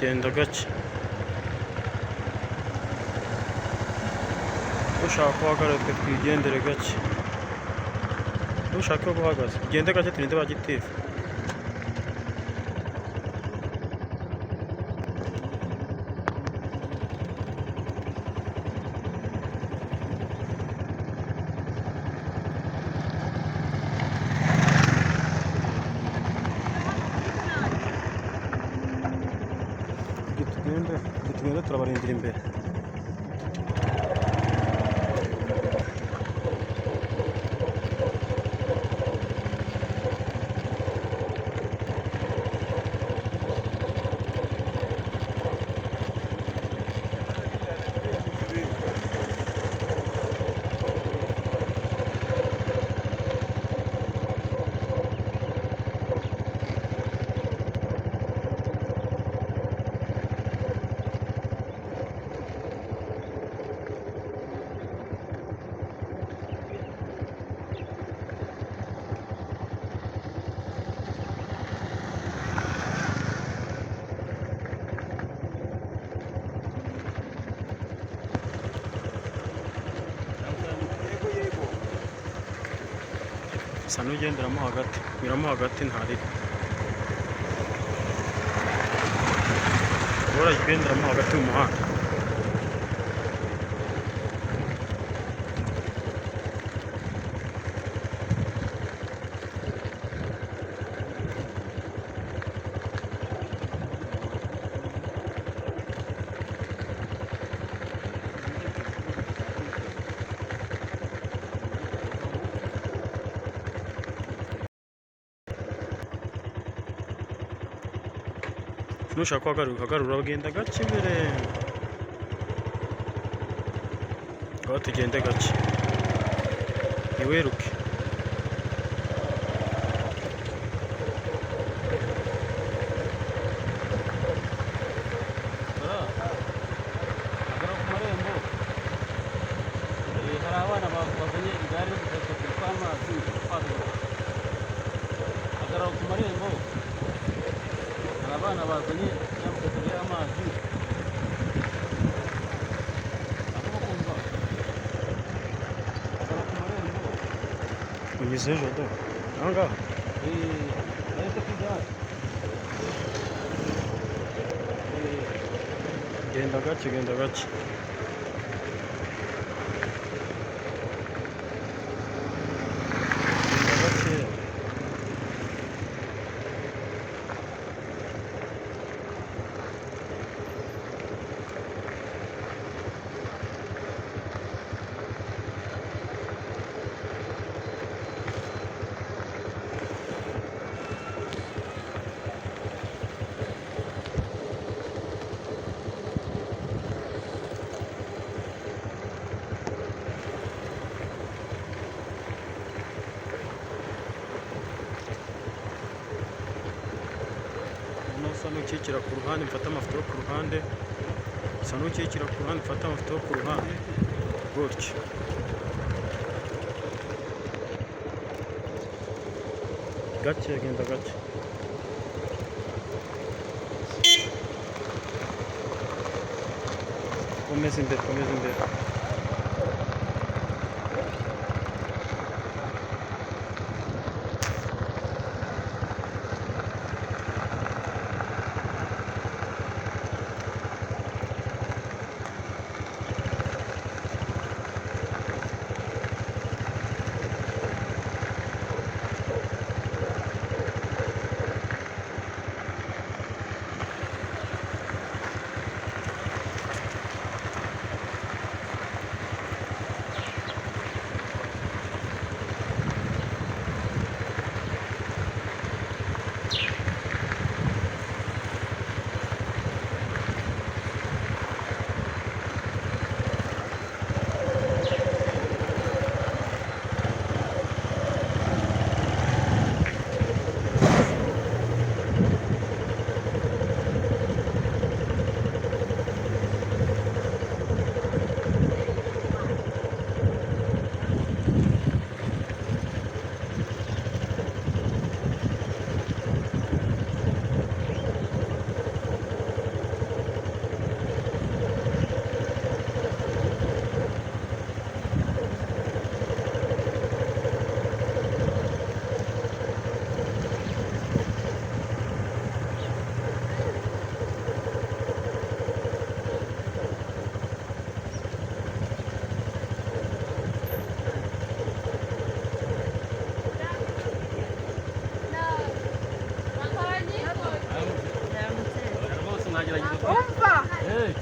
genda gake. Ushaka ko uhagarara twe twigendere gake. Ushaka ko guhagaze ugende gake turinde ba gitifu. Tugende turabarindira imbere. Sa n'ugenderamo hagati, nyuramo hagati ntarira. Uragenderamo hagati mu muhanda. Nushaka uhagarura ugenda gake imbere. Aho tugende gake. Ntiwiruke. Hari abana bazanye igare rigatatu kw'amazi agarara ku marembo. Hari abana bazanye y'amagatatu y'amazi. Unyuze ejo aha ngaha. Ariko kugare. Genda gake, genda gake. Sa n'ukikira ku ruhande mfata amafoto yo ku ruhande. Sa n'ukikira ku ruhande mfata amafoto yo ku ruhande. Gutyo. Gake, genda gake. Komeza imbere, komeza imbere. ikigeragezo. umva Eh,